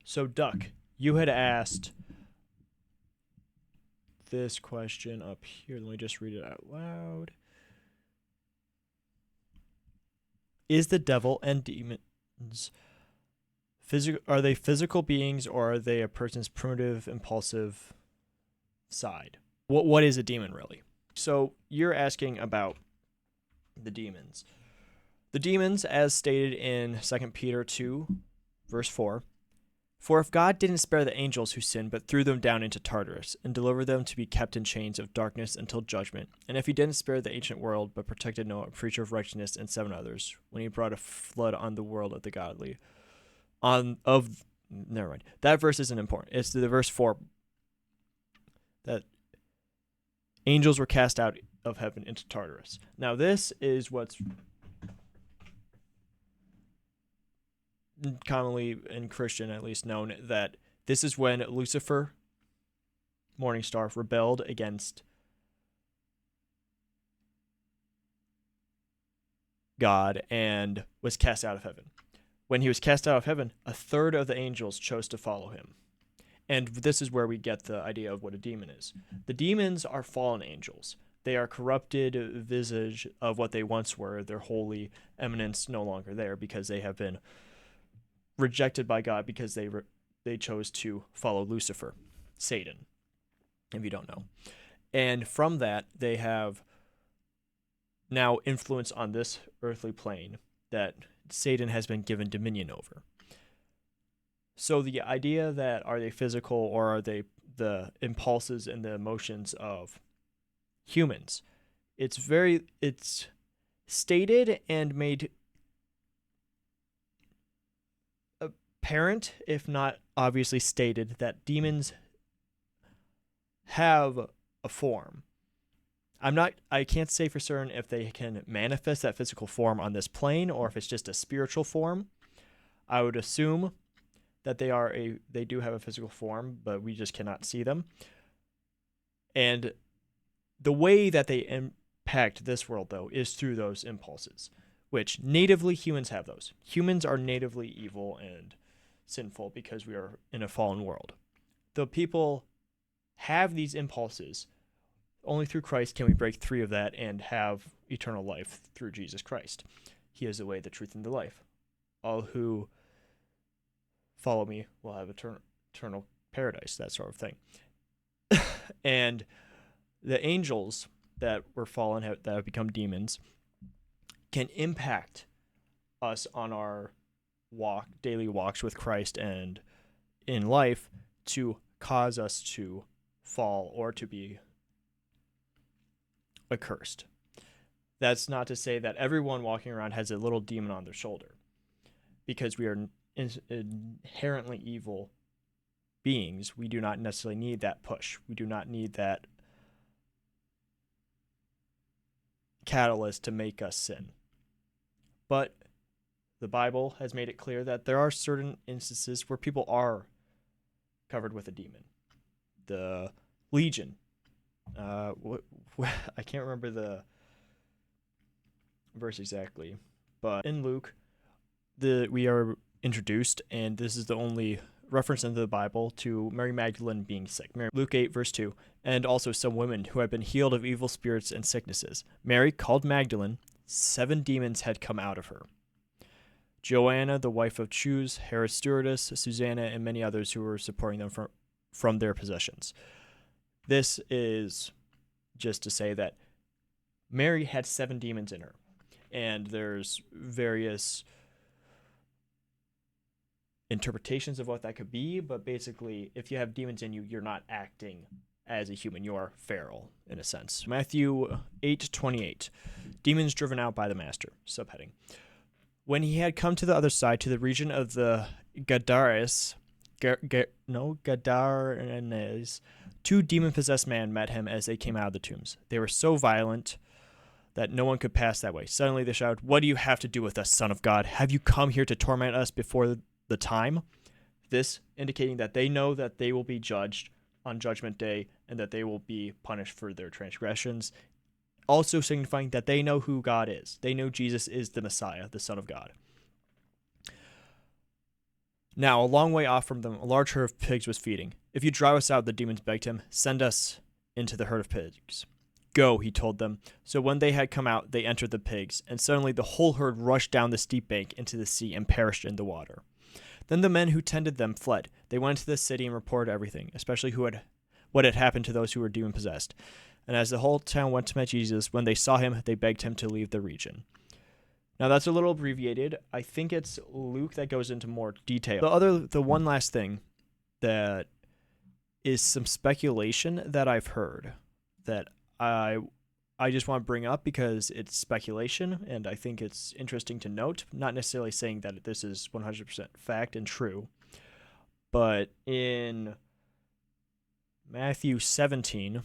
So, Duck, you had asked this question up here. Let me just read it out loud. Is the devil and demons physical? Are they physical beings, or are they a person's primitive, impulsive side? What is a demon really? So you're asking about the demons. The demons, as stated in 2 Peter 2, verse 4, for if God didn't spare the angels who sinned, but threw them down into Tartarus, and delivered them to be kept in chains of darkness until judgment, and if he didn't spare the ancient world, but protected Noah, a preacher of righteousness, and 7 others, when he brought a flood on the world of the godly, never mind. That verse isn't important. It's the verse 4 that angels were cast out of heaven into Tartarus. Now this is what's commonly in Christian at least known, that this is when Lucifer, Morningstar, rebelled against God and was cast out of heaven. When he was cast out of heaven, a third of the angels chose to follow him. And this is where we get the idea of what a demon is. The demons are fallen angels. They are corrupted visage of what they once were. Their holy eminence no longer there because they have been rejected by God because they chose to follow Lucifer, Satan, if you don't know. And from that, they have now influence on this earthly plane that Satan has been given dominion over. So the idea that are they physical or are they the impulses and the emotions of humans, it's stated and made apparent, if not obviously stated, that demons have a form. I can't say for certain if they can manifest that physical form on this plane or if it's just a spiritual form. I would assume that they do have a physical form, but we just cannot see them. And the way that they impact this world, though, is through those impulses, which natively humans have those. Humans are natively evil and sinful because we are in a fallen world. The people have these impulses. Only through Christ can we break free of that and have eternal life through Jesus Christ. He is the way, the truth, and the life. All who follow me will have eternal paradise, that sort of thing. And the angels that were fallen, that have become demons, can impact us on our daily walks with Christ and in life to cause us to fall or to be accursed. That's not to say that everyone walking around has a little demon on their shoulder, because we are inherently evil beings. We do not necessarily need that push. We do not need that catalyst to make us sin. But the Bible has made it clear that there are certain instances where people are covered with a demon. The Legion. I can't remember the verse exactly, but in Luke, we are introduced, and this is the only reference in the Bible to Mary Magdalene being sick. Luke 8, verse 2, and also some women who had been healed of evil spirits and sicknesses. Mary, called Magdalene, 7 demons had come out of her. Joanna, the wife of Chus, Herod's stewardess, Susanna, and many others who were supporting them from their possessions. This is just to say that Mary had 7 demons in her, and there's various interpretations of what that could be, but basically, if you have demons in you, you're not acting as a human. You're feral, in a sense. Matthew 8:28, demons driven out by the master, subheading. When he had come to the other side, to the region of the Gadarenes, 2 demon-possessed men met him as they came out of the tombs. They were so violent that no one could pass that way. Suddenly they shouted, "What do you have to do with us, Son of God? Have you come here to torment us before the time?" This indicating that they know that they will be judged on Judgment Day and that they will be punished for their transgressions. Also signifying that they know who God is. They know Jesus is the Messiah, the Son of God. Now, a long way off from them, a large herd of pigs was feeding. "If you drive us out," the demons begged him, "send us into the herd of pigs." "Go," he told them. So when they had come out, they entered the pigs, and suddenly the whole herd rushed down the steep bank into the sea and perished in the water. Then the men who tended them fled. They went into the city and reported everything, especially what had happened to those who were demon-possessed. And as the whole town went to meet Jesus, when they saw him, they begged him to leave the region. Now that's a little abbreviated. I think it's Luke that goes into more detail. The one last thing that is some speculation that I've heard that I just want to bring up because it's speculation and I think it's interesting to note. Not necessarily saying that this is 100% fact and true, but in Matthew 17,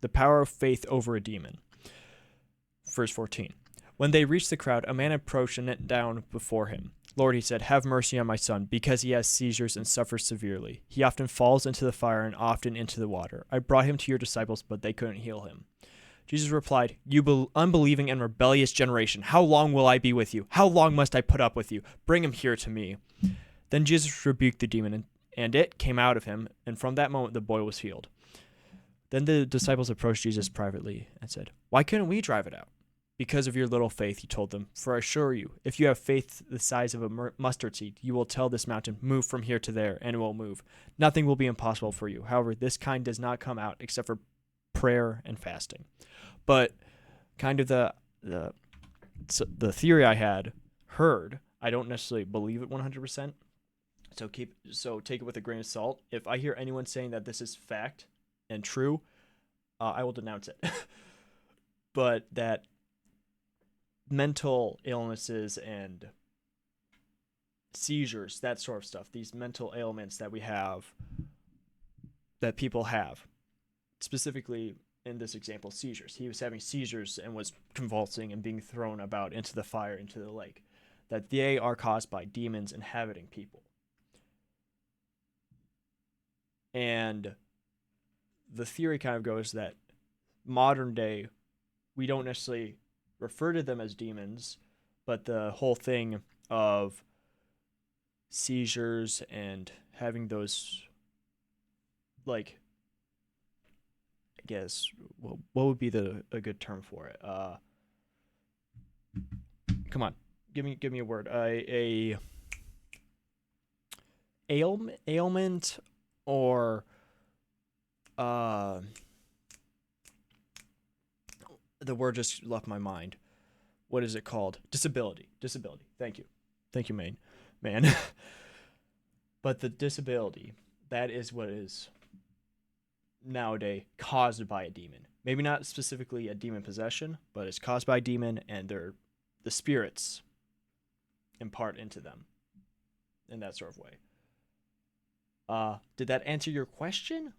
the power of faith over a demon. Verse 14. When they reached the crowd, a man approached and knelt down before him. "Lord," he said, "have mercy on my son, because he has seizures and suffers severely. He often falls into the fire and often into the water. I brought him to your disciples, but they couldn't heal him." Jesus replied, "You unbelieving and rebellious generation, how long will I be with you? How long must I put up with you? Bring him here to me." Then Jesus rebuked the demon, and it came out of him, and from that moment the boy was healed. Then the disciples approached Jesus privately and said, "Why couldn't we drive it out?" "Because of your little faith," he told them. "For I assure you, if you have faith the size of a mustard seed, you will tell this mountain, 'Move from here to there,' and it will move. Nothing will be impossible for you. However, this kind does not come out except for prayer and fasting." But kind of the theory I had heard, I don't necessarily believe it 100%. So take it with a grain of salt. If I hear anyone saying that this is fact and true, I will denounce it. But that mental illnesses and seizures, that sort of stuff, these mental ailments that we have, that people have, specifically in this example, seizures. He was having seizures and was convulsing and being thrown about into the fire, into the lake, that they are caused by demons inhabiting people. And the theory kind of goes that modern day, we don't necessarily refer to them as demons, but the whole thing of seizures and having those, like, I guess, what would be a good term for it? Come on, give me a word. A ailment or the word just left my mind. What is it called? Disability. Thank you, man. But the disability, that is what is nowadays caused by a demon. Maybe not specifically a demon possession, but it's caused by a demon, and the spirits impart into them in that sort of way. Did that answer your question,